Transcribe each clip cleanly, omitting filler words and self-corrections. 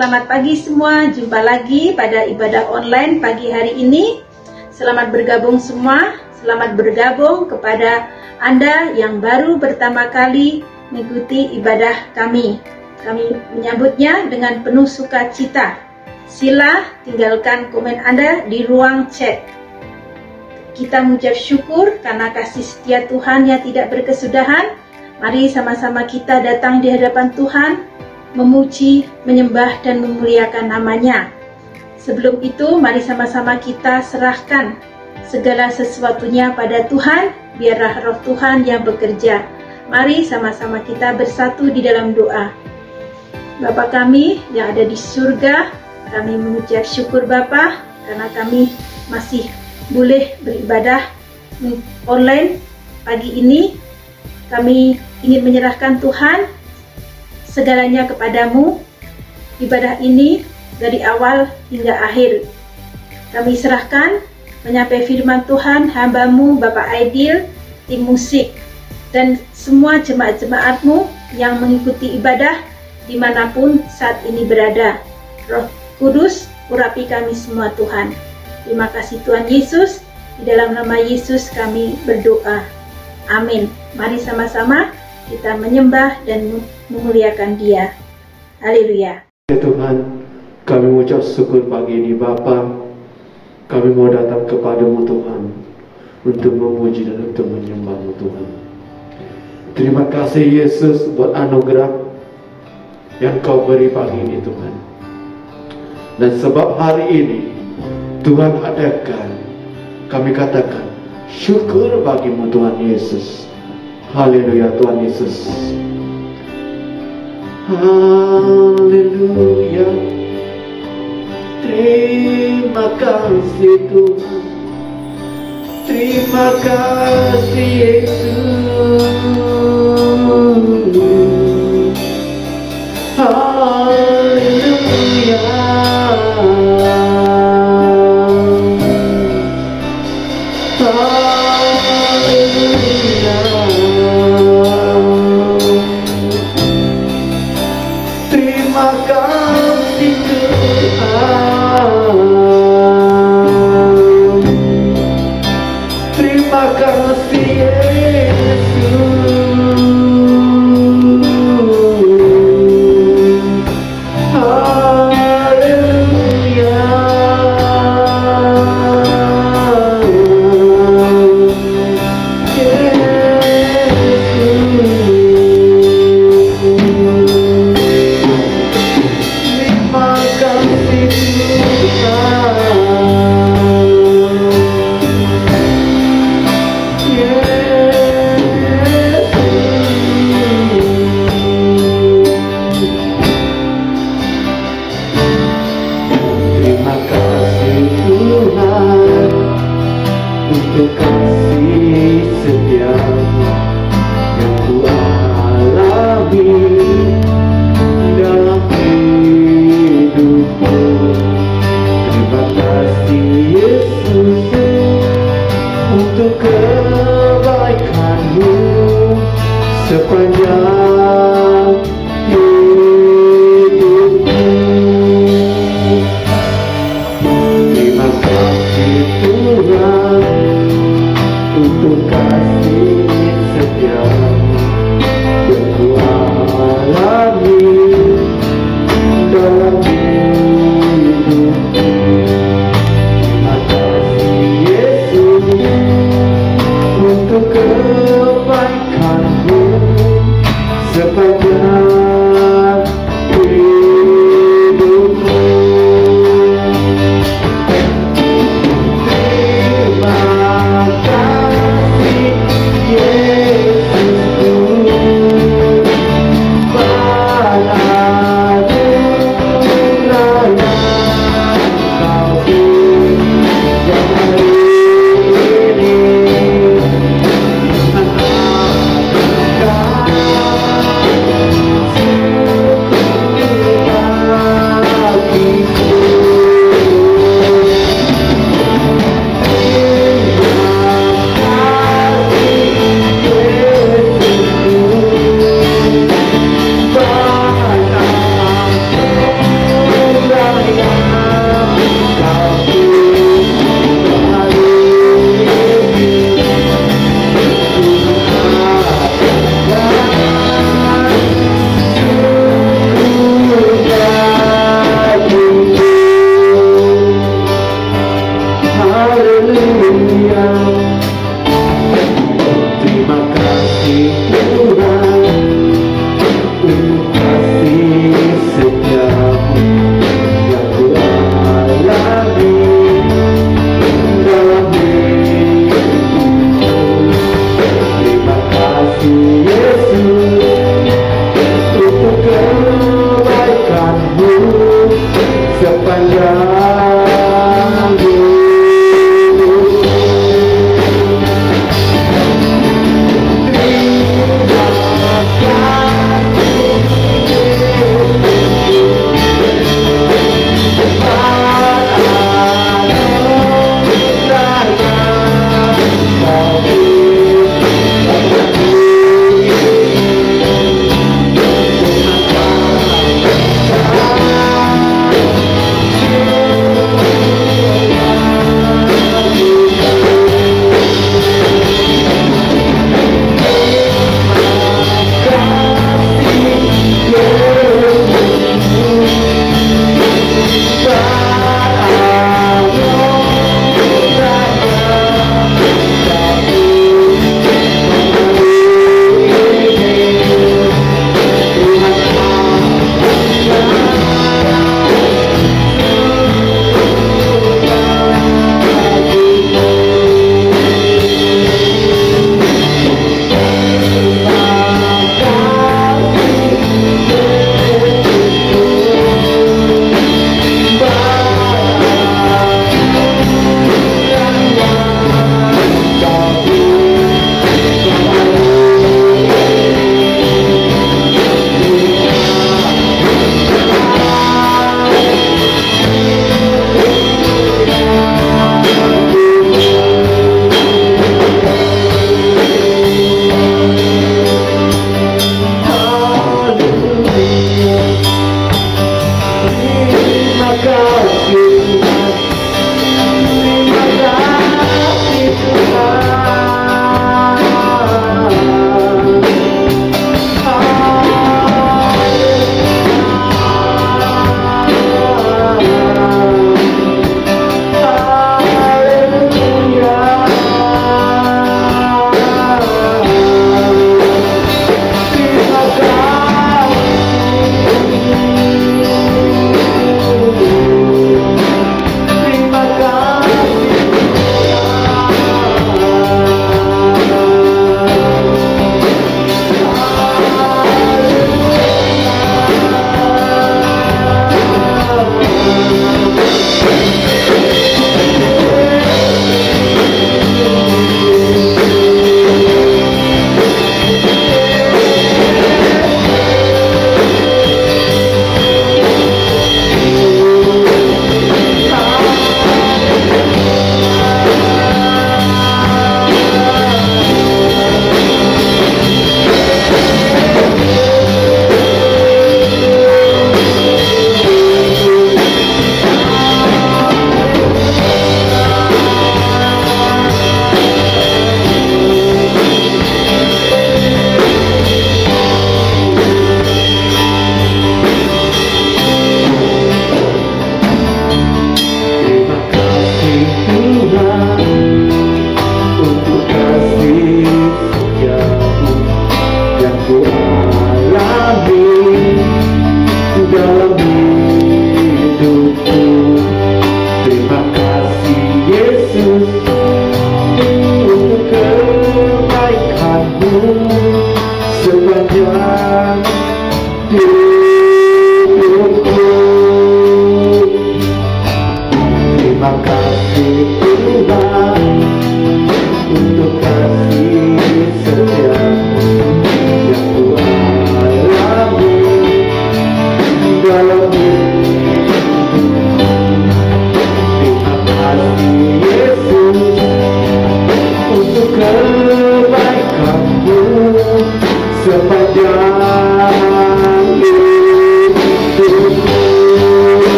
Selamat pagi semua, jumpa lagi pada ibadah online pagi hari ini. Selamat bergabung semua, selamat bergabung kepada Anda yang baru pertama kali mengikuti ibadah kami. Kami menyambutnya dengan penuh sukacita. Sila tinggalkan komen Anda di ruang chat. Kita mengucap syukur karena kasih setia Tuhan yang tidak berkesudahan. Mari sama-sama kita datang di hadapan Tuhan, memuji, menyembah, dan memuliakan namanya. Sebelum itu, mari sama-sama kita serahkan segala sesuatunya pada Tuhan, biarlah roh Tuhan yang bekerja. Mari sama-sama kita bersatu di dalam doa. Bapa kami yang ada di surga, kami mengucap syukur Bapa karena kami masih boleh beribadah online pagi ini. Kami ingin menyerahkan Tuhan segalanya kepadamu. Ibadah ini dari awal hingga akhir kami serahkan. Menyampai firman Tuhan, hamba-Mu Bapak Aidil, tim musik, dan semua jemaat-jemaat-Mu yang mengikuti ibadah dimanapun saat ini berada. Roh Kudus, urapi kami semua Tuhan. Terima kasih Tuhan Yesus, di dalam nama Yesus kami berdoa. Amin. Mari sama-sama kita menyembah dan memuliakan Dia. Haleluya. Ya Tuhan, kami mengucap syukur pagi ini Bapa. Kami mau datang kepadamu Tuhan untuk memuji dan untuk menyembahmu Tuhan. Terima kasih Yesus buat anugerah yang Kau beri pagi ini Tuhan. Dan sebab hari ini Tuhan adakan, kami katakan syukur bagimu Tuhan Yesus. Haleluya Tuhan Yesus. Haleluya. Terima kasih Tuhan. Terima kasih Yesus. Haleluya. Haleluya. Terima kasih Tuhan. Terima kasih Yesus.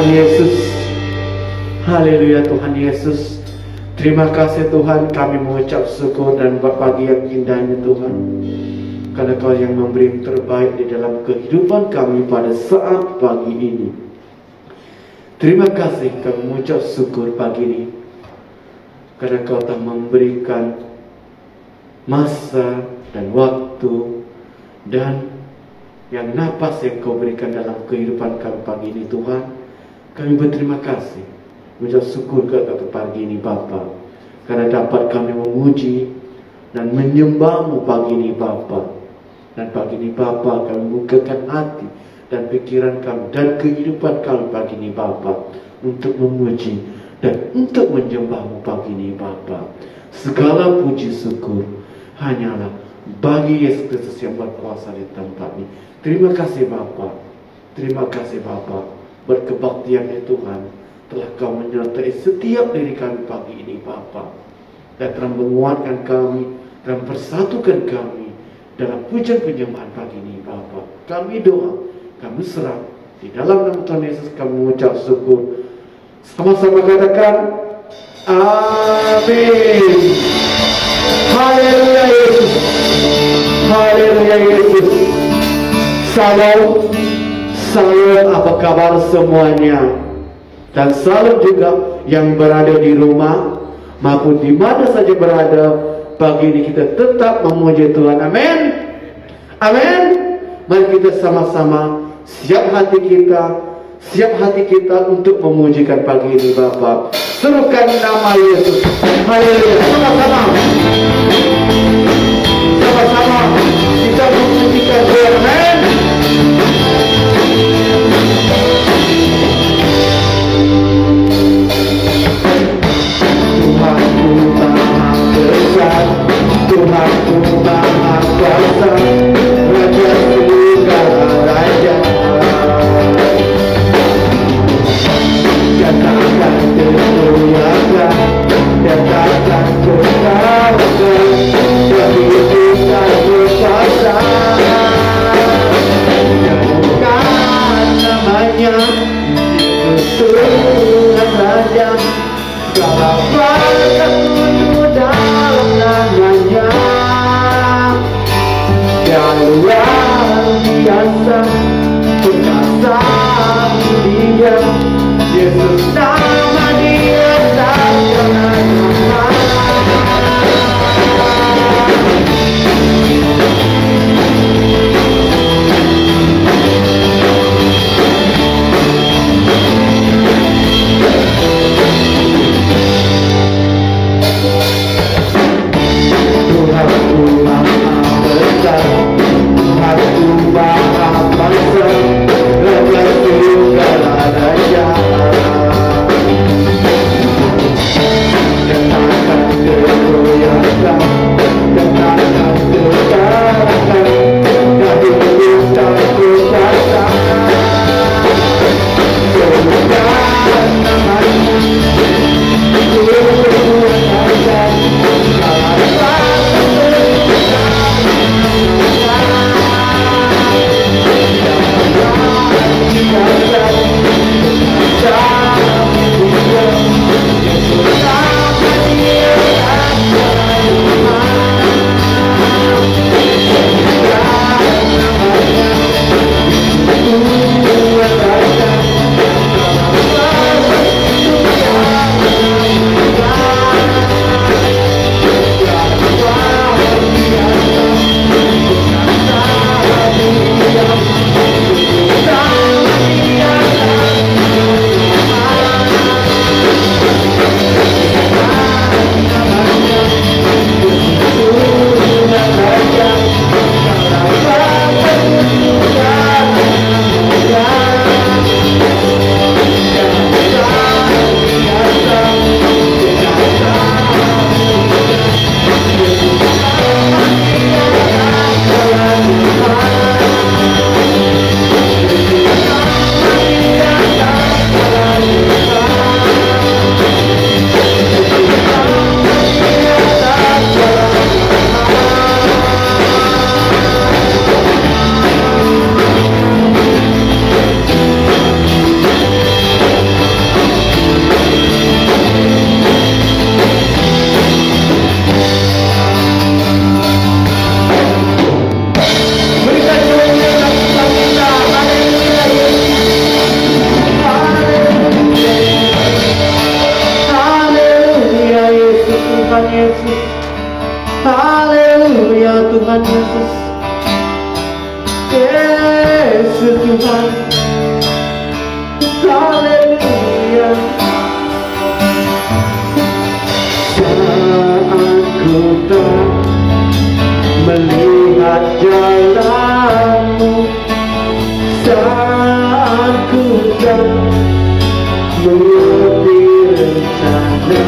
Tuhan Yesus. Haleluya Tuhan Yesus. Terima kasih Tuhan, kami mengucap syukur dan pagi yang indah ini Tuhan, karena Kau yang memberi yang terbaik di dalam kehidupan kami pada saat pagi ini. Terima kasih kami mengucap syukur pagi ini, karena Kau telah memberikan masa dan waktu dan yang napas yang Kau berikan dalam kehidupan kami pagi ini Tuhan. Kami berterima kasih, mengucap syukur ke atas pagi ini Bapa, karena dapat kami memuji dan menyembah-Mu pagi ini Bapa. Dan pagi ini Bapa, kami bukakan hati dan pikiran kami dan kehidupan kami pagi ini Bapa, untuk memuji dan untuk menyembah-Mu pagi ini Bapa. Segala puji syukur hanyalah bagi Yesus Kristus yang berkuasa di tempat ini. Terima kasih Bapa, terima kasih Bapa, berkebaktiannya Tuhan telah Kau menyertai setiap diri kami pagi ini Bapa, dan telah menguatkan kami dan persatukan kami dalam pujian penyembahan pagi ini Bapa. Kami doa, kami serah di dalam nama Tuhan Yesus, kami mengucap syukur. Sama-sama katakan amin. Haleluya Yesus, haleluya Yesus. Salam, salam, apa kabar semuanya? Dan salam juga yang berada di rumah maupun di mana saja berada. Pagi ini kita tetap memuji Tuhan. Amin. Amin. Mari kita sama-sama siap hati kita untuk memujikan pagi ini Bapa. Serukan nama Yesus. Haleluya. Sama-sama. Sama-sama kita memujikan Tuhan. Amin. Tuhanku Maha Besar, Tuhanku Maha Kuasa, Raja segala raja. Katakan kemuliaan, katakan kekayaan, bagi kita berkuasa. Jangan namanya Tuhan Raja, segala berkat dalam namanya. Yang luar biasa, perkasa Dia, Yesus nama Dia tak pernah sama. Tuhanku Maha Besar, Tuhanku Maha Kuasa, Raja segala raja. mengerti rencana,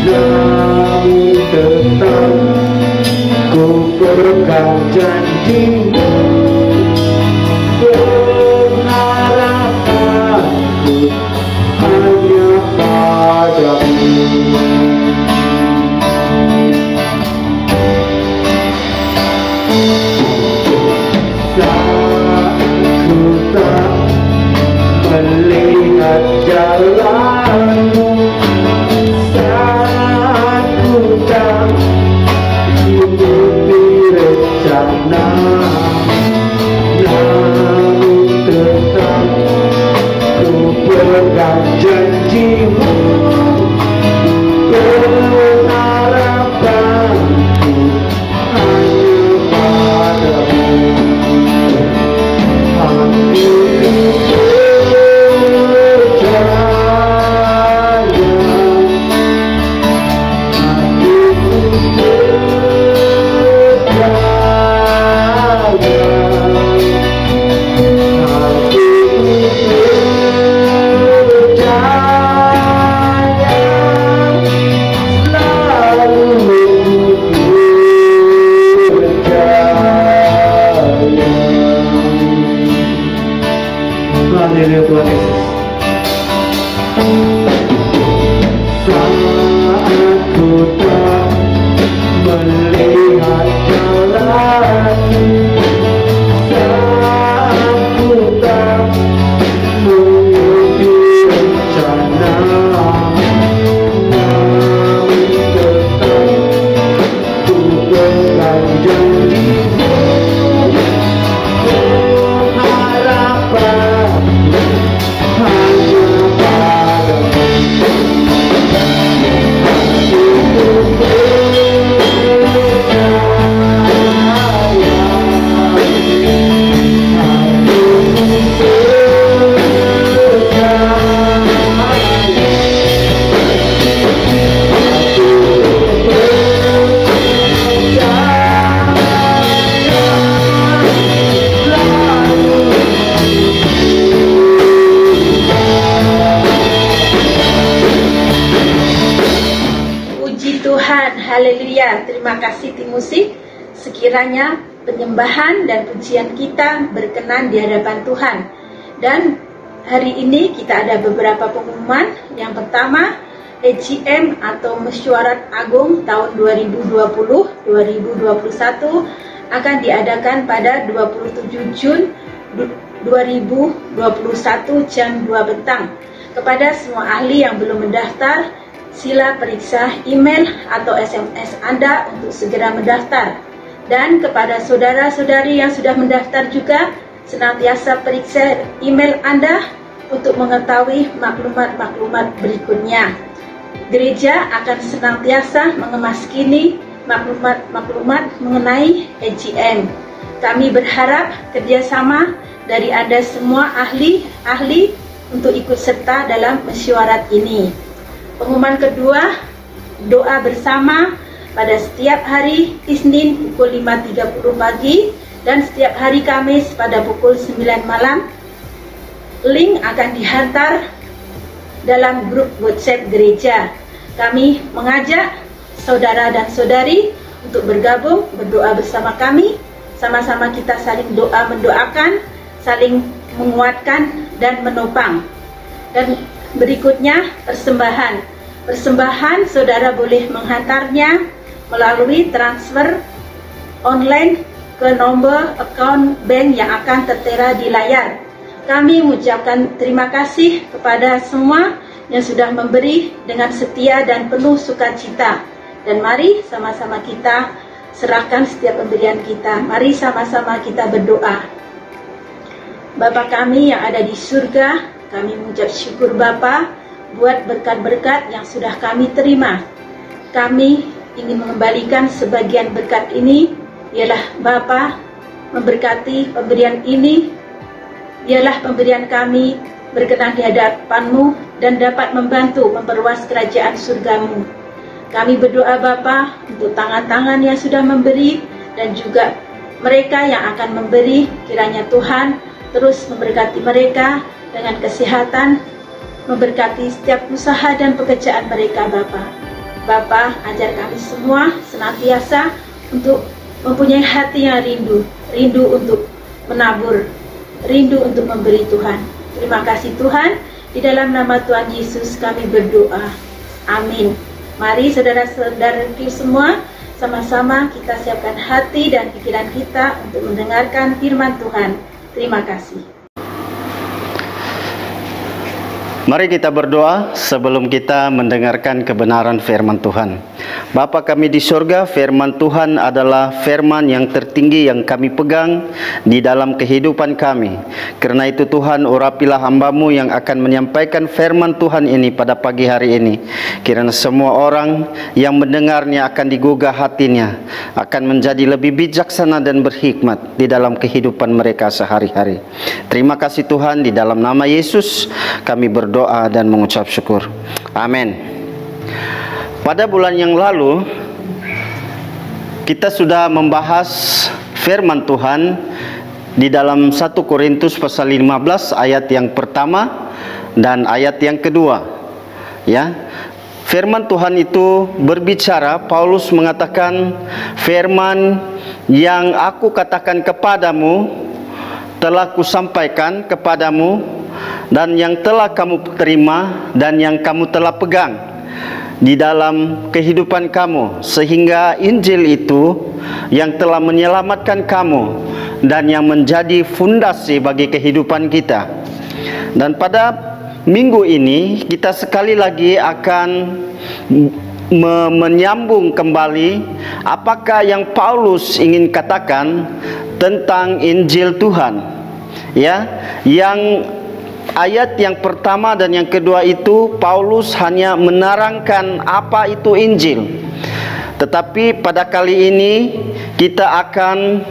namun tetap ku pegang janjimu. Berharapku hanya padamu. Saat ku tak melihat jalanmu, saat ku tak mimpi rencana, namun tetap ku pegang janjimu. Berharapanku hanya padamu. Aku Haleluya Tuhan Yesus. Saat ku tak melihat jalanmu, saat ku tak mengerti rencana, namun tetap ku pegang janjimu. Harapan hanya padamu. Haleluya, terima kasih tim musik. Sekiranya penyembahan dan pujian kita berkenan di hadapan Tuhan. Dan hari ini kita ada beberapa pengumuman. Yang pertama, EGM atau Mesyuarat Agung tahun 2020-2021 akan diadakan pada 27 Jun 2021 jam 2 petang. Kepada semua ahli yang belum mendaftar, sila periksa email atau SMS Anda untuk segera mendaftar. Dan kepada saudara-saudari yang sudah mendaftar juga, senantiasa periksa email Anda untuk mengetahui maklumat-maklumat berikutnya. Gereja akan senantiasa mengemaskini maklumat-maklumat mengenai EGM. Kami berharap kerjasama dari Anda semua ahli-ahli untuk ikut serta dalam mesyuarat ini. Pengumuman kedua, doa bersama pada setiap hari Isnin pukul 5.30 pagi dan setiap hari Kamis pada pukul 9 malam. Link akan dihantar dalam grup WhatsApp gereja. Kami mengajak saudara dan saudari untuk bergabung berdoa bersama kami. Sama-sama kita saling doa mendoakan, saling menguatkan dan menopang. Dan berikutnya persembahan. Persembahan saudara boleh menghantarnya melalui transfer online ke nomor account bank yang akan tertera di layar. Kami mengucapkan terima kasih kepada semua yang sudah memberi dengan setia dan penuh sukacita. Dan mari sama-sama kita serahkan setiap pemberian kita. Mari sama-sama kita berdoa. Bapa kami yang ada di surga, kami mengucap syukur Bapa buat berkat-berkat yang sudah kami terima. Kami ingin mengembalikan sebagian berkat ini. Ialah Bapa memberkati pemberian ini. Ialah pemberian kami berkenan di hadapan-Mu dan dapat membantu memperluas kerajaan surga-Mu. Kami berdoa Bapa untuk tangan-tangan yang sudah memberi dan juga mereka yang akan memberi. Kiranya Tuhan terus memberkati mereka dengan kesehatan, memberkati setiap usaha dan pekerjaan mereka Bapa. Bapa, ajar kami semua senantiasa untuk mempunyai hati yang rindu untuk menabur, rindu untuk memberi Tuhan. Terima kasih Tuhan, di dalam nama Tuhan Yesus kami berdoa. Amin. Mari saudara-saudaraku semua, sama-sama kita siapkan hati dan pikiran kita untuk mendengarkan firman Tuhan. Terima kasih. Mari kita berdoa sebelum kita mendengarkan kebenaran firman Tuhan. Bapa kami di surga, firman Tuhan adalah firman yang tertinggi yang kami pegang di dalam kehidupan kami. Karena itu Tuhan, urapilah hamba-Mu yang akan menyampaikan firman Tuhan ini pada pagi hari ini. Kiranya semua orang yang mendengarnya akan digugah hatinya, akan menjadi lebih bijaksana dan berhikmat di dalam kehidupan mereka sehari-hari. Terima kasih Tuhan, di dalam nama Yesus kami berdoa dan mengucap syukur. Amin. Pada bulan yang lalu kita sudah membahas firman Tuhan di dalam 1 Korintus pasal 15 ayat yang pertama dan ayat yang kedua. Ya. Firman Tuhan itu berbicara, Paulus mengatakan, firman yang aku katakan kepadamu telah kusampaikan kepadamu, dan yang telah kamu terima dan yang kamu telah pegang di dalam kehidupan kamu, sehingga Injil itu yang telah menyelamatkan kamu dan yang menjadi fondasi bagi kehidupan kita. Dan pada minggu ini kita sekali lagi akan menyambung kembali apakah yang Paulus ingin katakan tentang Injil Tuhan. Ya, yang ayat yang pertama dan yang kedua itu Paulus hanya menerangkan apa itu Injil. Tetapi pada kali ini kita akan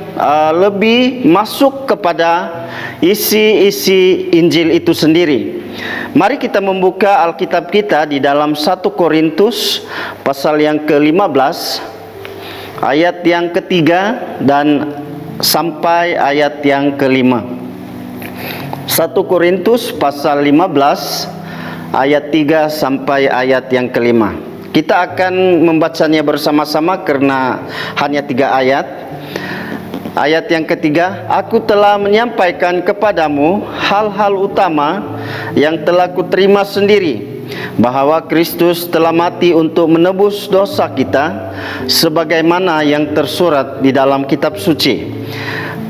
lebih masuk kepada isi-isi Injil itu sendiri. Mari kita membuka Alkitab kita di dalam 1 Korintus pasal yang ke-15 ayat yang ketiga dan sampai ayat yang ke-5. 1 Korintus pasal 15 ayat 3 sampai ayat yang ke-5. Kita akan membacanya bersama-sama karena hanya 3 ayat. Ayat yang ketiga, aku telah menyampaikan kepadamu hal-hal utama yang telah kuterima sendiri, bahwa Kristus telah mati untuk menebus dosa kita, sebagaimana yang tersurat di dalam kitab suci,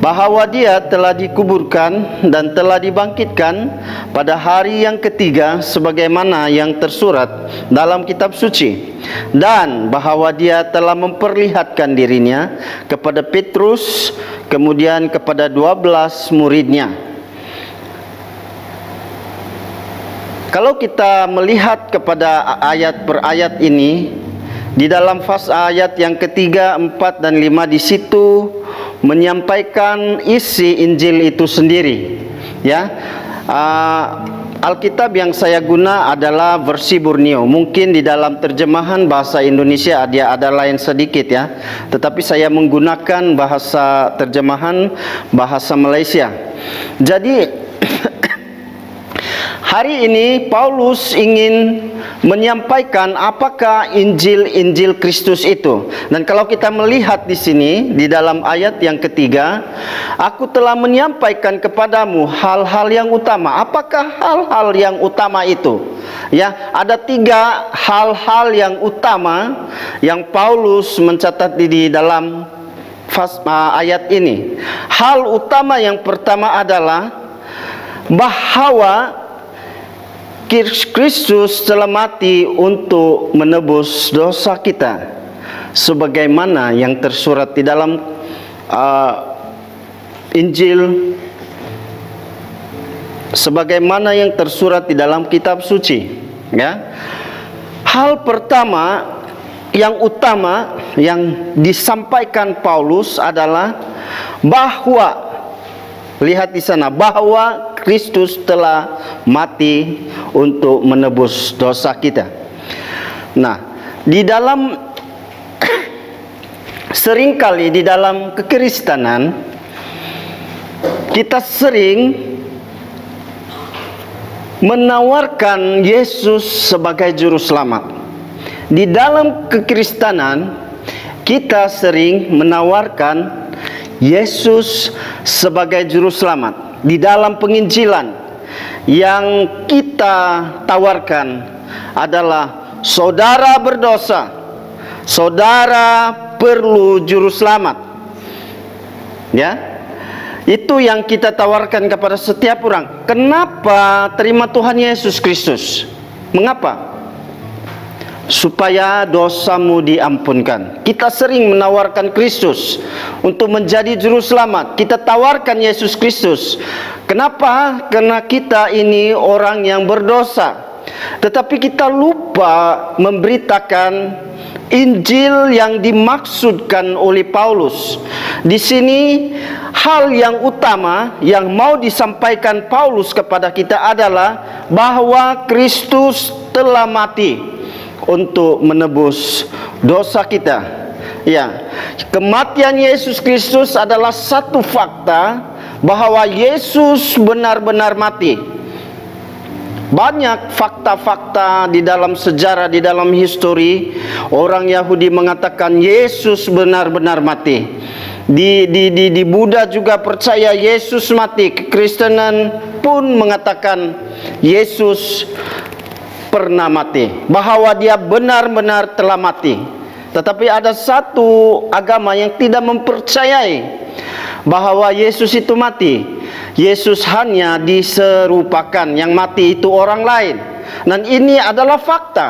bahwa Dia telah dikuburkan dan telah dibangkitkan pada hari yang ketiga sebagaimana yang tersurat dalam kitab suci, dan bahwa Dia telah memperlihatkan dirinya kepada Petrus, kemudian kepada 12 muridnya. Kalau kita melihat kepada ayat per ayat ini, di dalam ayat yang ketiga, 4 dan 5 di situ menyampaikan isi Injil itu sendiri. Ya, Alkitab yang saya guna adalah versi Borneo. Mungkin di dalam terjemahan bahasa Indonesia dia ada lain sedikit ya. Tetapi saya menggunakan bahasa terjemahan bahasa Malaysia. Jadi hari ini Paulus ingin menyampaikan apakah Injil Kristus itu. Dan kalau kita melihat di sini di dalam ayat yang ketiga, aku telah menyampaikan kepadamu hal-hal yang utama. Apakah hal-hal yang utama itu? Ya, ada 3 hal-hal yang utama yang Paulus mencatat di dalam ayat ini. Hal utama yang pertama adalah bahwa Kristus telah mati untuk menebus dosa kita, sebagaimana yang tersurat di dalam Injil, sebagaimana yang tersurat di dalam kitab suci. Ya, hal pertama yang utama yang disampaikan Paulus adalah bahwa, lihat di sana, bahwa Kristus telah mati untuk menebus dosa kita. Nah, di dalam seringkali di dalam kekristenan kita sering menawarkan Yesus sebagai juru selamat. Di dalam kekristenan kita sering menawarkan Yesus sebagai juru selamat. Di dalam penginjilan yang kita tawarkan adalah saudara berdosa, saudara perlu juru selamat. Ya, itu yang kita tawarkan kepada setiap orang. Kenapa terima Tuhan Yesus Kristus? Mengapa? Supaya dosamu diampunkan. Kita sering menawarkan Kristus untuk menjadi juru selamat. Kita tawarkan Yesus Kristus. Kenapa? Karena kita ini orang yang berdosa. Tetapi kita lupa memberitakan Injil yang dimaksudkan oleh Paulus. Di sini hal yang utama yang mau disampaikan Paulus kepada kita adalah bahwa Kristus telah mati untuk menebus dosa kita. Ya, kematian Yesus Kristus adalah satu fakta bahwa Yesus benar-benar mati. Banyak fakta-fakta di dalam sejarah, di dalam histori, orang Yahudi mengatakan Yesus benar-benar mati. Di Buddha juga percaya Yesus mati. Kekristenan pun mengatakan Yesus pernah mati, bahwa dia benar-benar telah mati. Tetapi ada satu agama yang tidak mempercayai bahwa Yesus itu mati. Yesus hanya diserupakan, yang mati itu orang lain. Dan ini adalah fakta.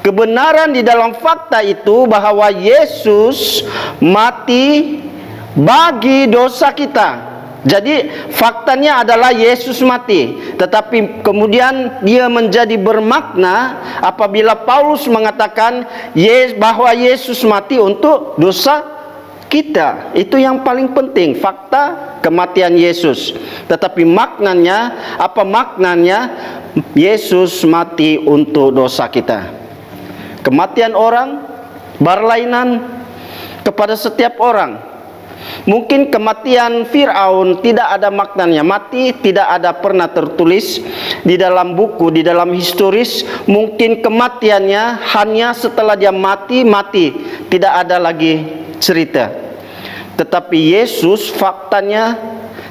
Kebenaran di dalam fakta itu bahwa Yesus mati bagi dosa kita. Jadi faktanya adalah Yesus mati. Tetapi kemudian dia menjadi bermakna apabila Paulus mengatakan bahwa Yesus mati untuk dosa kita. Itu yang paling penting, fakta kematian Yesus. Tetapi maknanya, apa maknanya? Yesus mati untuk dosa kita. Kematian orang berlainan kepada setiap orang. Mungkin kematian Fir'aun tidak ada maknanya. Mati tidak ada pernah tertulis di dalam buku, di dalam historis. Mungkin kematiannya hanya setelah dia mati. Tidak ada lagi cerita. Tetapi Yesus faktanya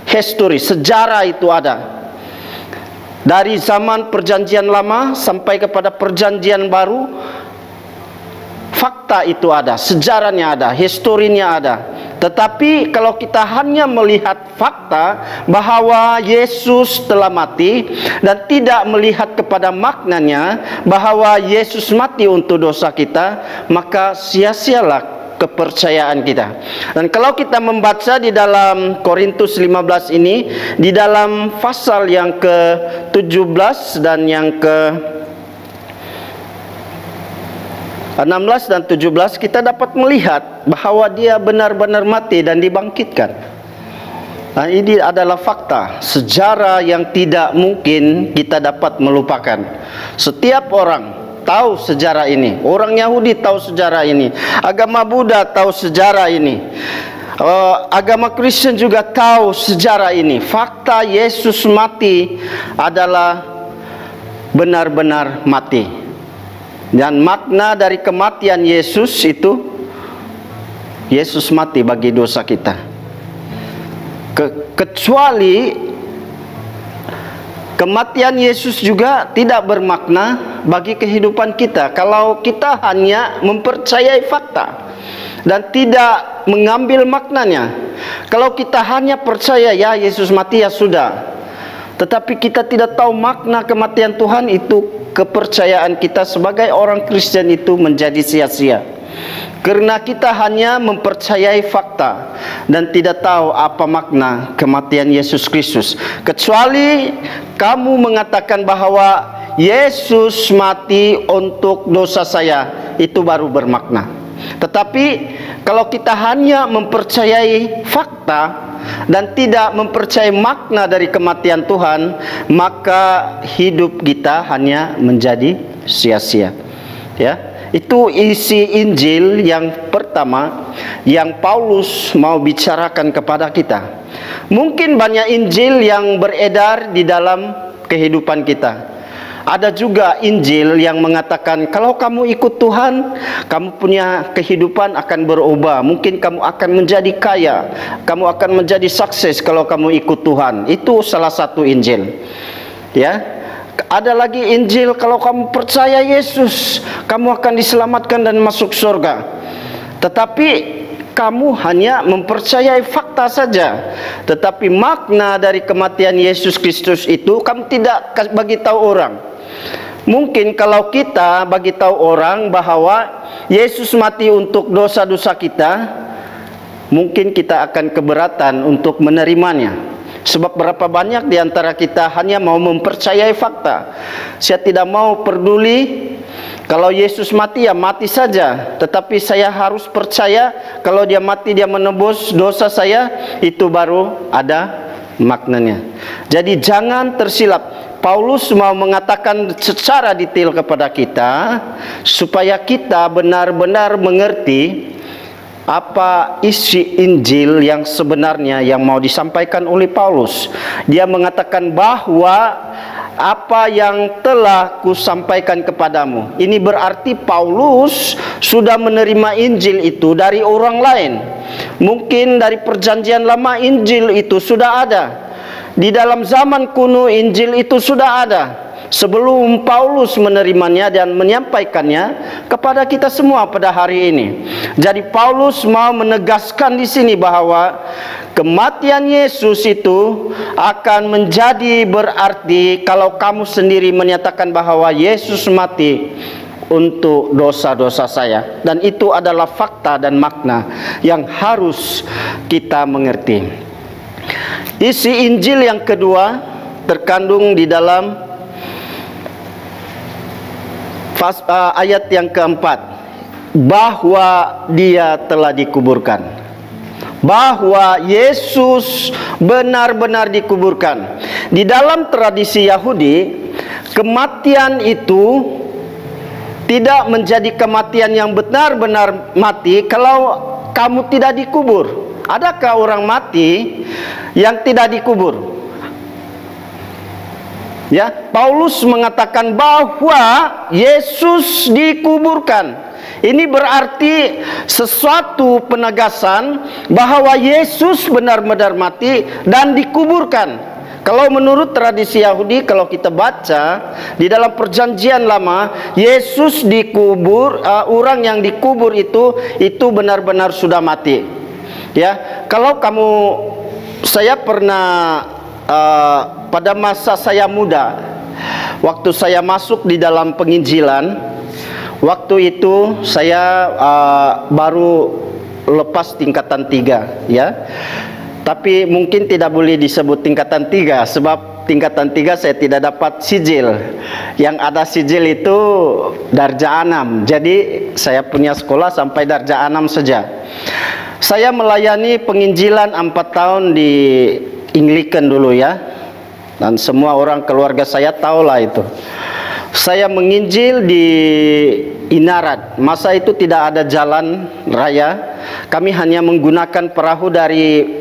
historis, sejarah itu ada. Dari zaman perjanjian lama sampai kepada perjanjian baru, fakta itu ada, sejarahnya ada, historinya ada. Tetapi kalau kita hanya melihat fakta bahwa Yesus telah mati dan tidak melihat kepada maknanya bahwa Yesus mati untuk dosa kita, maka sia-sialah kepercayaan kita. Dan kalau kita membaca di dalam Korintus 15 ini, di dalam pasal yang ke-17 dan yang ke-16 dan 17, kita dapat melihat bahwa dia benar-benar mati dan dibangkitkan. Nah, ini adalah fakta, sejarah yang tidak mungkin kita dapat melupakan. Setiap orang tahu sejarah ini. Orang Yahudi tahu sejarah ini. Agama Buddha tahu sejarah ini. Agama Kristen juga tahu sejarah ini. Fakta Yesus mati adalah benar-benar mati. Dan makna dari kematian Yesus itu, Yesus mati bagi dosa kita. Kecuali kematian Yesus juga tidak bermakna bagi kehidupan kita kalau kita hanya mempercayai fakta dan tidak mengambil maknanya. Kalau kita hanya percaya ya Yesus mati ya sudah, tetapi kita tidak tahu makna kematian Tuhan, itu kepercayaan kita sebagai orang Kristen itu menjadi sia-sia. Karena kita hanya mempercayai fakta dan tidak tahu apa makna kematian Yesus Kristus. Kecuali kamu mengatakan bahwa Yesus mati untuk dosa saya, itu baru bermakna. Tetapi kalau kita hanya mempercayai fakta dan tidak mempercayai makna dari kematian Tuhan, maka hidup kita hanya menjadi sia-sia. Ya, itu isi Injil yang pertama yang Paulus mau bicarakan kepada kita. Mungkin banyak Injil yang beredar di dalam kehidupan kita. Ada juga Injil yang mengatakan kalau kamu ikut Tuhan, kamu punya kehidupan akan berubah. Mungkin kamu akan menjadi kaya, kamu akan menjadi sukses kalau kamu ikut Tuhan. Itu salah satu Injil. Ya. Ada lagi Injil kalau kamu percaya Yesus, kamu akan diselamatkan dan masuk surga. Tetapi kamu hanya mempercayai fakta saja, tetapi makna dari kematian Yesus Kristus itu kamu tidak bagi tahu orang. Mungkin kalau kita bagi tahu orang bahwa Yesus mati untuk dosa-dosa kita, mungkin kita akan keberatan untuk menerimanya. Sebab berapa banyak di antara kita hanya mau mempercayai fakta. Saya tidak mau peduli kalau Yesus mati, ya mati saja. Tetapi saya harus percaya kalau dia mati, dia menebus dosa saya, itu baru ada maknanya. Jadi jangan tersilap. Paulus mau mengatakan secara detail kepada kita supaya kita benar-benar mengerti apa isi Injil yang sebenarnya yang mau disampaikan oleh Paulus. Dia mengatakan bahwa apa yang telah kusampaikan kepadamu. Ini berarti Paulus sudah menerima Injil itu dari orang lain. Mungkin dari perjanjian lama Injil itu sudah ada. Di dalam zaman kuno Injil itu sudah ada sebelum Paulus menerimanya dan menyampaikannya kepada kita semua pada hari ini. Jadi Paulus mau menegaskan di sini bahwa kematian Yesus itu akan menjadi berarti kalau kamu sendiri menyatakan bahwa Yesus mati untuk dosa-dosa saya, dan itu adalah fakta dan makna yang harus kita mengerti. Isi Injil yang kedua terkandung di dalam ayat yang keempat, bahwa dia telah dikuburkan, bahwa Yesus benar-benar dikuburkan. Di dalam tradisi Yahudi, kematian itu tidak menjadi kematian yang benar-benar mati kalau kamu tidak dikubur. Adakah orang mati yang tidak dikubur? Ya, Paulus mengatakan bahwa Yesus dikuburkan. Ini berarti sesuatu penegasan bahwa Yesus benar-benar mati dan dikuburkan. Kalau menurut tradisi Yahudi, kalau kita baca di dalam perjanjian lama, Yesus dikubur, orang yang dikubur itu benar-benar sudah mati. Ya, kalau saya pernah pada masa saya muda, waktu saya masuk di dalam penginjilan, waktu itu saya baru lepas tingkatan 3, ya. Tapi mungkin tidak boleh disebut tingkatan 3 sebab tingkatan 3 saya tidak dapat sijil. Yang ada sijil itu darjah 6. Jadi saya punya sekolah sampai darjah 6 saja. Saya melayani penginjilan 4 tahun di Anglican dulu, ya. Dan semua orang keluarga saya tahulah itu. Saya menginjil di Inarat. Masa itu tidak ada jalan raya. Kami hanya menggunakan perahu dari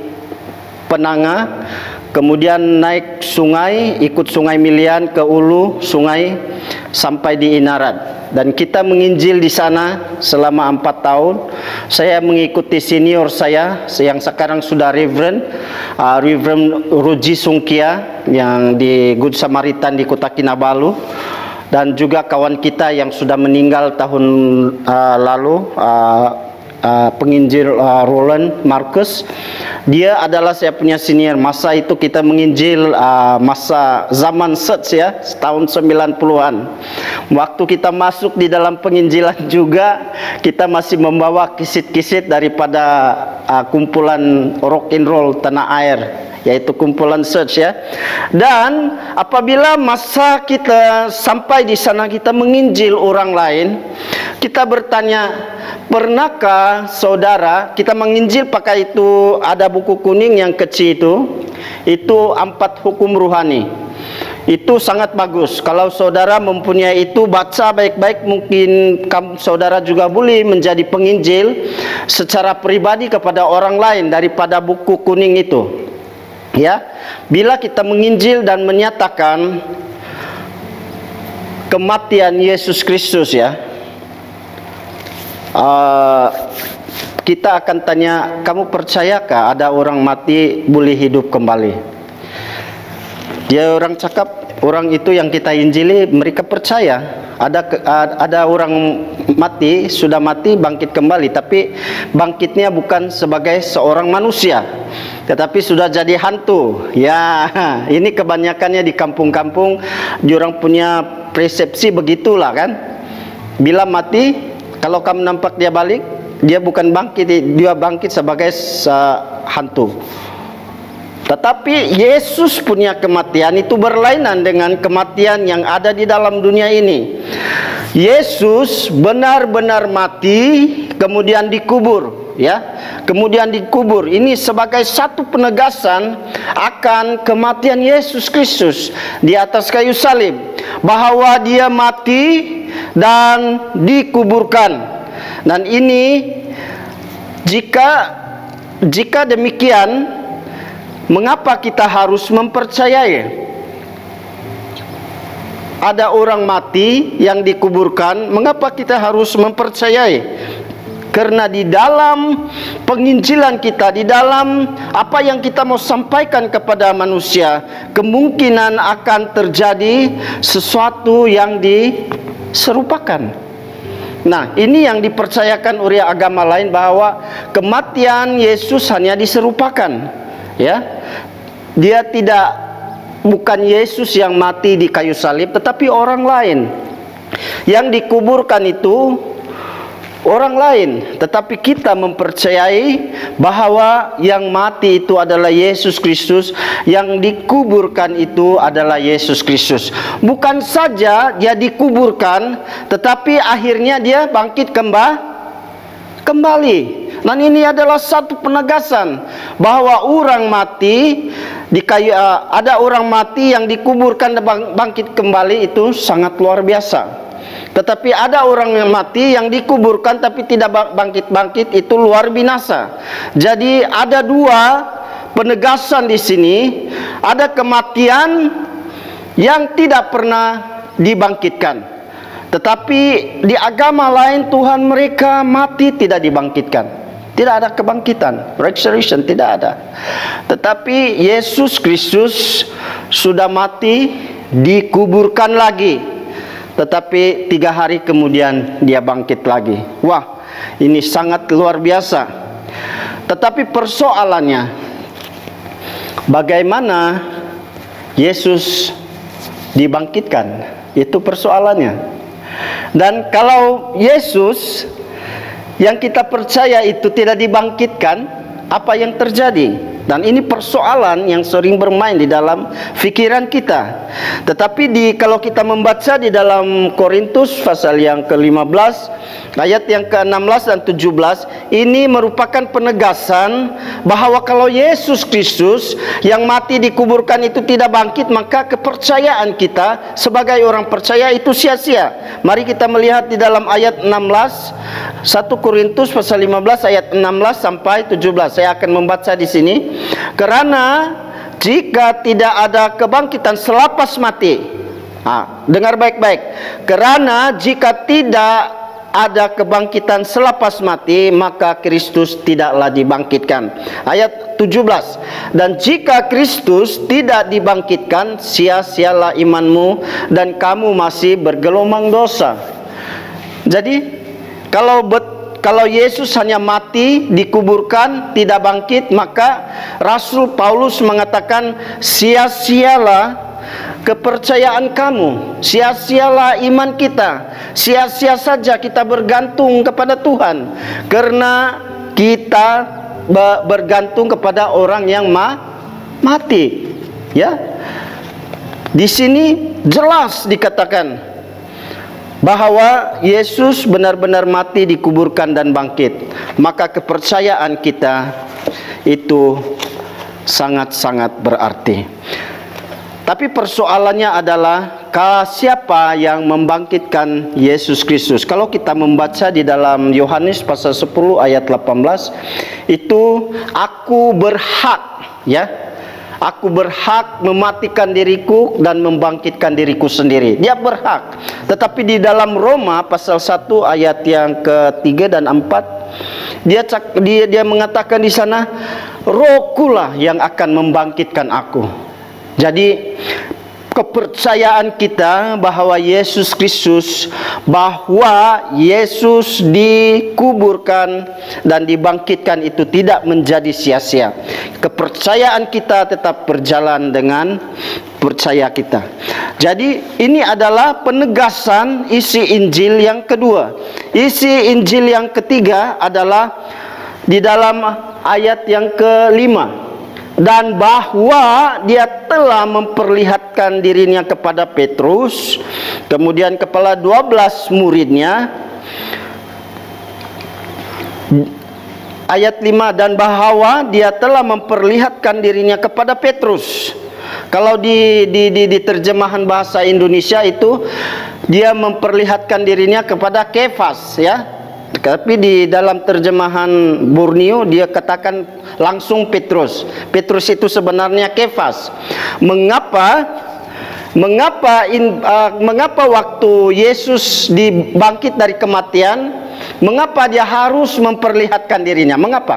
Penanga, kemudian naik sungai, ikut sungai Milian ke ulu sungai sampai di Inarat. Dan kita menginjil di sana selama 4 tahun. Saya mengikuti senior saya yang sekarang sudah Reverend Ruji Sungkia yang di Good Samaritan di Kota Kinabalu, dan juga kawan kita yang sudah meninggal tahun lalu, penginjil Roland Marcus. Dia adalah saya punya senior. Masa itu kita menginjil masa zaman search, ya, tahun 90-an. Waktu kita masuk di dalam penginjilan juga, kita masih membawa kisit-kisit daripada kumpulan rock and roll tanah air, yaitu kumpulan search, ya. Dan apabila masa kita sampai di sana, kita menginjil orang lain, kita bertanya, pernahkah saudara, kita menginjil pakai itu ada buku kuning yang kecil itu 4 hukum rohani. Itu sangat bagus. Kalau saudara mempunyai itu, baca baik-baik. Mungkin saudara juga boleh menjadi penginjil secara pribadi kepada orang lain daripada buku kuning itu. Ya, bila kita menginjil dan menyatakan kematian Yesus Kristus, ya, kita akan tanya, kamu percayakah ada orang mati boleh hidup kembali? Dia orang cakap, orang itu yang kita injili mereka percaya ada orang mati, sudah mati bangkit kembali, tapi bangkitnya bukan sebagai seorang manusia, tetapi sudah jadi hantu. Ya, ini kebanyakannya di kampung-kampung, diorang punya persepsi begitulah kan. Bila mati, kalau kamu nampak dia balik, dia bukan bangkit, dia bangkit sebagai hantu. Tetapi Yesus punya kematian itu berlainan dengan kematian yang ada di dalam dunia ini. Yesus benar-benar mati, kemudian dikubur, ya. Kemudian dikubur. Ini sebagai satu penegasan akan kematian Yesus Kristus di atas kayu salib, bahwa dia mati dan dikuburkan. Dan ini jika demikian, mengapa kita harus mempercayai ada orang mati yang dikuburkan? Mengapa kita harus mempercayai? Karena di dalam penginjilan kita, di dalam apa yang kita mau sampaikan kepada manusia, kemungkinan akan terjadi sesuatu yang diserupakan. Nah, ini yang dipercayakan oleh agama lain, bahwa kematian Yesus hanya diserupakan. Ya, dia bukan Yesus yang mati di kayu salib, tetapi orang lain yang dikuburkan itu orang lain. Tetapi kita mempercayai bahwa yang mati itu adalah Yesus Kristus, yang dikuburkan itu adalah Yesus Kristus. Bukan saja dia dikuburkan, tetapi akhirnya dia bangkit kembali. Dan ini adalah satu penegasan bahwa orang mati ada orang mati yang dikuburkan dan bangkit kembali, itu sangat luar biasa. Tetapi ada orang yang mati yang dikuburkan tapi tidak bangkit-bangkit, itu luar binasa. Jadi ada dua penegasan di sini. Ada kematian yang tidak pernah dibangkitkan, tetapi di agama lain Tuhan mereka mati tidak dibangkitkan. Tidak ada kebangkitan, resurrection tidak ada. Tetapi Yesus Kristus sudah mati, dikuburkan lagi, tetapi 3 hari kemudian dia bangkit lagi. Wah, ini sangat luar biasa. Tetapi persoalannya, bagaimana Yesus dibangkitkan? Itu persoalannya. Dan kalau Yesus yang kita percaya itu tidak dibangkitkan, apa yang terjadi? Dan ini persoalan yang sering bermain di dalam pikiran kita. Tetapi kalau kita membaca di dalam Korintus pasal yang ke-15 ayat yang ke-16 dan 17, ini merupakan penegasan bahwa kalau Yesus Kristus yang mati dikuburkan itu tidak bangkit, maka kepercayaan kita sebagai orang percaya itu sia-sia. Mari kita melihat di dalam ayat 16, 1 Korintus pasal 15 ayat 16 sampai 17. Saya akan membaca di sini. Karena jika tidak ada kebangkitan selepas mati, dengar baik-baik. Karena jika tidak ada kebangkitan selepas mati, maka Kristus tidaklah dibangkitkan. Ayat 17. Dan jika Kristus tidak dibangkitkan, sia-sialah imanmu dan kamu masih bergelomang dosa. Jadi kalau Yesus hanya mati, dikuburkan, tidak bangkit, maka Rasul Paulus mengatakan sia-sialah kepercayaan kamu, sia-sialah iman kita, sia-sia saja kita bergantung kepada Tuhan, karena kita bergantung kepada orang yang mati. Ya, di sini jelas dikatakan bahwa Yesus benar-benar mati, dikuburkan dan bangkit. Maka kepercayaan kita itu sangat-sangat berarti. Tapi persoalannya adalah siapa yang membangkitkan Yesus Kristus? Kalau kita membaca di dalam Yohanes pasal 10 ayat 18, itu aku berhak, ya. Aku berhak mematikan diriku dan membangkitkan diriku sendiri. Dia berhak. Tetapi di dalam Roma pasal 1 ayat yang ke-3 dan 4, dia mengatakan di sana, Rohkulah yang akan membangkitkan aku. Jadi kepercayaan kita bahwa Yesus Kristus, bahwa Yesus dikuburkan dan dibangkitkan itu tidak menjadi sia-sia. Kepercayaan kita tetap berjalan dengan percaya kita. Jadi ini adalah penegasan isi Injil yang kedua. Isi Injil yang ketiga adalah di dalam ayat yang kelima. Dan bahwa dia telah memperlihatkan dirinya kepada Petrus, kemudian kepala 12 muridnya. Ayat 5, dan bahwa dia telah memperlihatkan dirinya kepada Petrus. Kalau di terjemahan bahasa Indonesia itu dia memperlihatkan dirinya kepada Kefas, ya. Tapi di dalam terjemahan Borneo dia katakan langsung Petrus. Petrus itu sebenarnya Kefas. Mengapa waktu Yesus dibangkit dari kematian, mengapa dia harus memperlihatkan dirinya? Mengapa?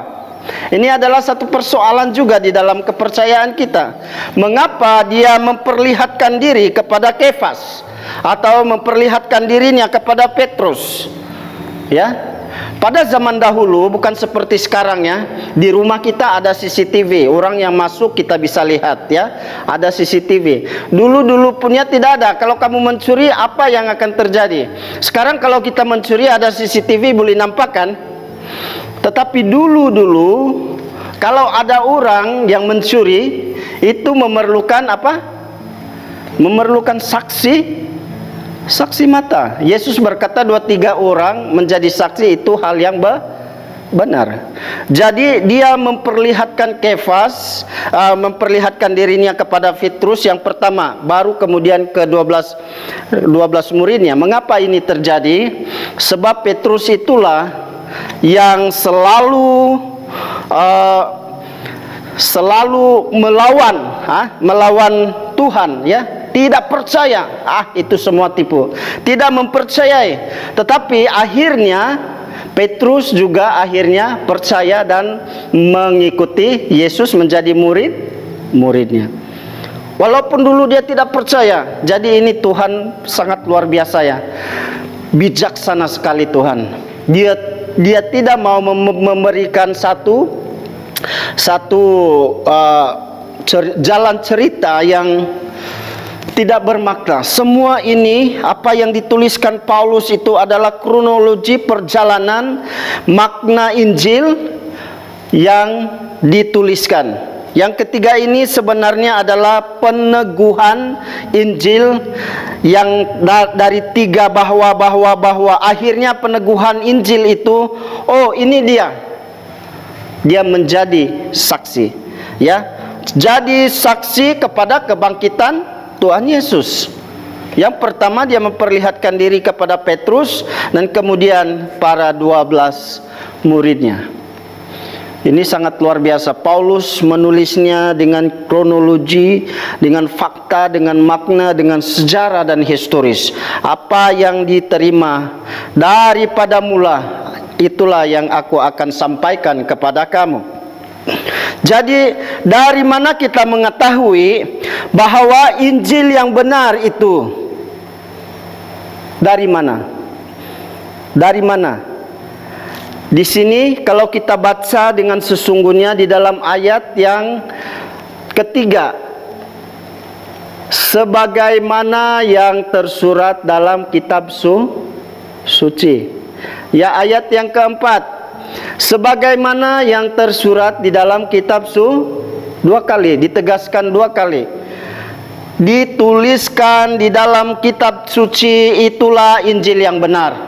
Ini adalah satu persoalan juga di dalam kepercayaan kita. Mengapa dia memperlihatkan diri kepada Kefas atau memperlihatkan dirinya kepada Petrus? Ya, pada zaman dahulu bukan seperti sekarang ya. Di rumah kita ada CCTV, orang yang masuk kita bisa lihat ya. Ada CCTV. Dulu punya tidak ada. Kalau kamu mencuri, apa yang akan terjadi? Sekarang kalau kita mencuri ada CCTV boleh nampak kan? Tetapi dulu kalau ada orang yang mencuri itu memerlukan apa? Memerlukan saksi mata. Yesus berkata 2-3 orang menjadi saksi itu hal yang benar. Jadi dia memperlihatkan Kefas, memperlihatkan dirinya kepada Petrus yang pertama, baru kemudian ke 12 muridnya. Mengapa ini terjadi? Sebab Petrus itulah yang selalu melawan Tuhan, ya. Tidak percaya, itu semua tipu. Tidak mempercayai. Tetapi akhirnya Petrus juga akhirnya percaya dan mengikuti Yesus menjadi muridnya. Walaupun dulu dia tidak percaya. Jadi ini Tuhan sangat luar biasa ya. Bijaksana sekali Tuhan. Dia tidak mau memberikan satu jalan cerita yang tidak bermakna. Semua ini apa yang dituliskan Paulus itu adalah kronologi perjalanan makna Injil yang dituliskan. Yang ketiga ini sebenarnya adalah peneguhan Injil yang dari 3 bahwa akhirnya peneguhan Injil itu, oh ini dia menjadi saksi, ya. Jadi saksi kepada kebangkitan Tuhan Yesus. Yang pertama dia memperlihatkan diri kepada Petrus dan kemudian para 12 muridnya. Ini sangat luar biasa. Paulus menulisnya dengan kronologi, dengan fakta, dengan makna, dengan sejarah dan historis. Apa yang diterima daripada mula, itulah yang aku akan sampaikan kepada kamu. Jadi dari mana kita mengetahui bahwa Injil yang benar itu? Dari mana? Dari mana? Di sini kalau kita baca dengan sesungguhnya di dalam ayat yang ketiga, sebagaimana yang tersurat dalam kitab suci. Ya, ayat yang keempat, sebagaimana yang tersurat di dalam kitab 2 kali, ditegaskan 2 kali. Dituliskan di dalam kitab suci, itulah Injil yang benar.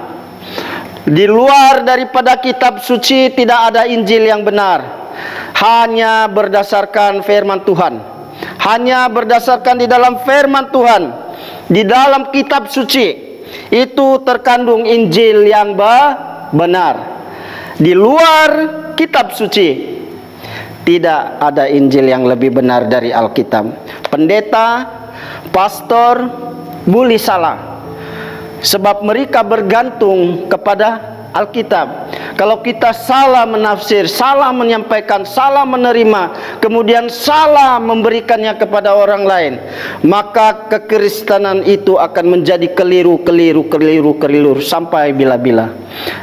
Di luar daripada kitab suci tidak ada Injil yang benar. Hanya berdasarkan firman Tuhan. Hanya berdasarkan di dalam firman Tuhan, di dalam kitab suci itu terkandung Injil yang benar. Di luar kitab suci tidak ada Injil yang lebih benar dari Alkitab. Pendeta, pastor boleh salah, sebab mereka bergantung kepada Alkitab. Kalau kita salah menafsir, salah menyampaikan, salah menerima, kemudian salah memberikannya kepada orang lain, maka kekristenan itu akan menjadi keliru sampai bila-bila.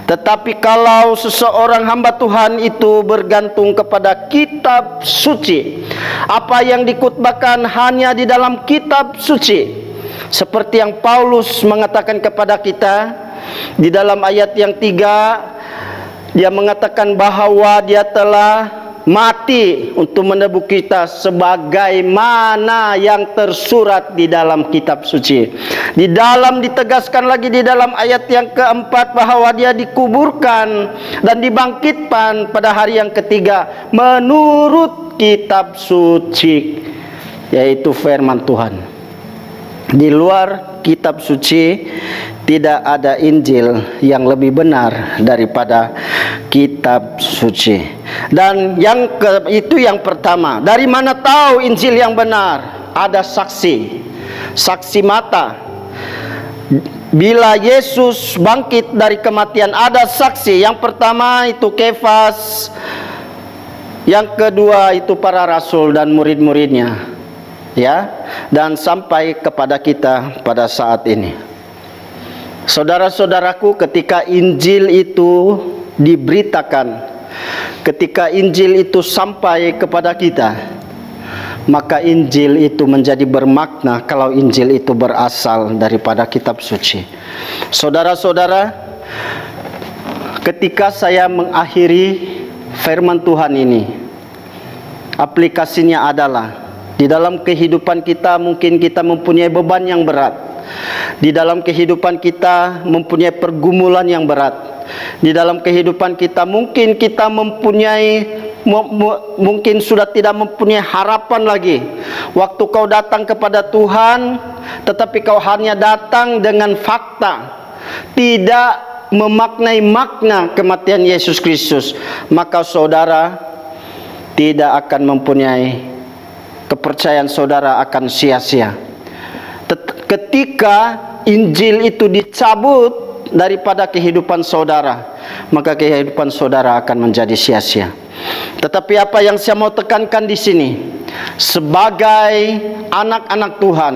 Tetapi kalau seseorang hamba Tuhan itu bergantung kepada kitab suci, apa yang dikutbahkan hanya di dalam kitab suci, seperti yang Paulus mengatakan kepada kita di dalam ayat yang 3, dia mengatakan bahwa dia telah mati untuk menebus kita sebagaimana yang tersurat di dalam kitab suci. Di dalam ditegaskan lagi di dalam ayat yang keempat bahwa dia dikuburkan dan dibangkitkan pada hari yang ketiga menurut kitab suci, yaitu firman Tuhan. Di luar kitab suci tidak ada Injil yang lebih benar daripada kitab suci. Dan itu yang pertama. Dari mana tahu Injil yang benar? Ada saksi mata. Bila Yesus bangkit dari kematian, ada saksi. Yang pertama itu Kefas, yang kedua itu para rasul dan murid-muridnya, ya, dan sampai kepada kita pada saat ini. Saudara-saudaraku, ketika Injil itu diberitakan, ketika Injil itu sampai kepada kita, maka Injil itu menjadi bermakna kalau Injil itu berasal daripada kitab suci. Saudara-saudara, ketika saya mengakhiri firman Tuhan ini, aplikasinya adalah di dalam kehidupan kita mungkin kita mempunyai beban yang berat. Di dalam kehidupan kita mempunyai pergumulan yang berat. Di dalam kehidupan kita mungkin kita mungkin sudah tidak mempunyai harapan lagi. Waktu kau datang kepada Tuhan, tetapi kau hanya datang dengan fakta, tidak memaknai makna kematian Yesus Kristus, maka saudara tidak akan mempunyai, kepercayaan saudara akan sia-sia. Ketika Injil itu dicabut daripada kehidupan saudara, maka kehidupan saudara akan menjadi sia-sia. Tetapi apa yang saya mau tekankan di sini, sebagai anak-anak Tuhan,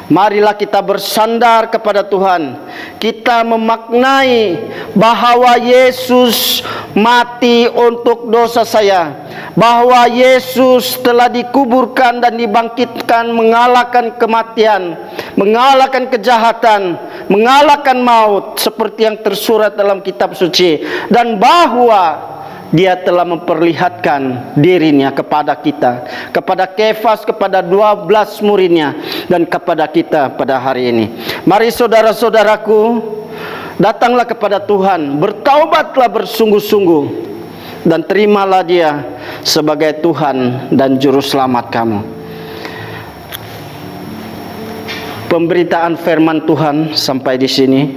marilah kita bersandar kepada Tuhan. Kita memaknai bahwa Yesus mati untuk dosa saya, bahwa Yesus telah dikuburkan dan dibangkitkan, mengalahkan kematian, mengalahkan kejahatan, mengalahkan maut, seperti yang tersurat dalam kitab suci, dan bahwa Dia telah memperlihatkan dirinya kepada kita, kepada Kefas, kepada 12 muridnya, dan kepada kita pada hari ini. Mari saudara-saudaraku, datanglah kepada Tuhan, bertaubatlah bersungguh-sungguh, dan terimalah Dia sebagai Tuhan dan Juru Selamat kamu. Pemberitaan firman Tuhan sampai di sini.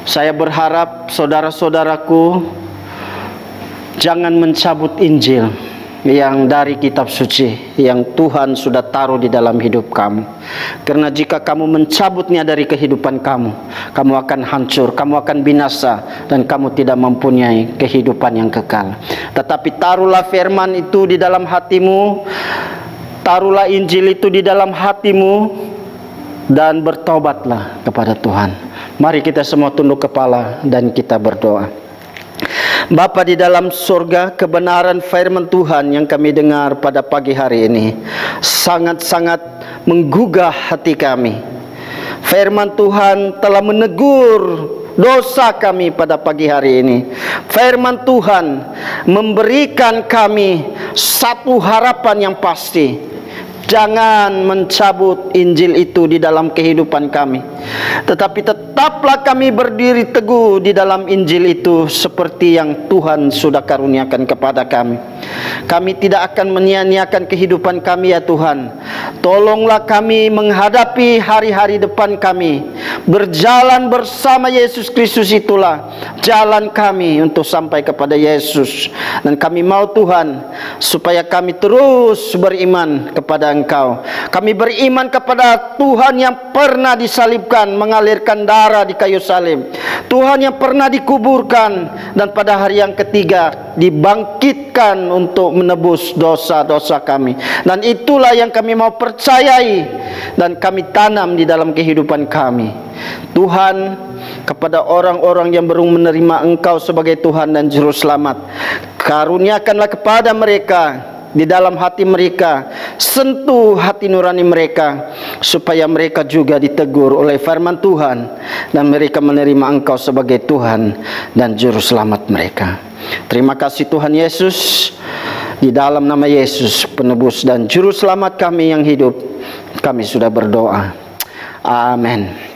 Saya berharap saudara-saudaraku jangan mencabut Injil yang dari kitab suci yang Tuhan sudah taruh di dalam hidup kamu. Karena jika kamu mencabutnya dari kehidupan kamu, kamu akan hancur, kamu akan binasa, dan kamu tidak mempunyai kehidupan yang kekal. Tetapi taruhlah firman itu di dalam hatimu, taruhlah Injil itu di dalam hatimu, dan bertobatlah kepada Tuhan. Mari kita semua tunduk kepala dan kita berdoa. Bapa di dalam surga, kebenaran firman Tuhan yang kami dengar pada pagi hari ini sangat-sangat menggugah hati kami. Firman Tuhan telah menegur dosa kami pada pagi hari ini. Firman Tuhan memberikan kami satu harapan yang pasti. Jangan mencabut Injil itu di dalam kehidupan kami, tetapi tetaplah kami berdiri teguh di dalam Injil itu seperti yang Tuhan sudah karuniakan kepada kami. Kami tidak akan menyia-nyiakan kehidupan kami ya Tuhan. Tolonglah kami menghadapi hari-hari depan kami. Berjalan bersama Yesus Kristus itulah jalan kami untuk sampai kepada Yesus. Dan kami mau Tuhan supaya kami terus beriman kepada Engkau. Kami beriman kepada Tuhan yang pernah disalibkan, mengalirkan darah di kayu salib. Tuhan yang pernah dikuburkan dan pada hari yang ketiga dibangkitkan untuk menebus dosa-dosa kami. Dan itulah yang kami mau percayai dan kami tanam di dalam kehidupan kami. Tuhan, kepada orang-orang yang baru menerima Engkau sebagai Tuhan dan Juru Selamat, karuniakanlah kepada mereka di dalam hati mereka, sentuh hati nurani mereka, supaya mereka juga ditegur oleh firman Tuhan dan mereka menerima Engkau sebagai Tuhan dan Juru Selamat mereka. Terima kasih Tuhan Yesus. Di dalam nama Yesus, penebus dan Juru Selamat kami yang hidup, kami sudah berdoa. Amin.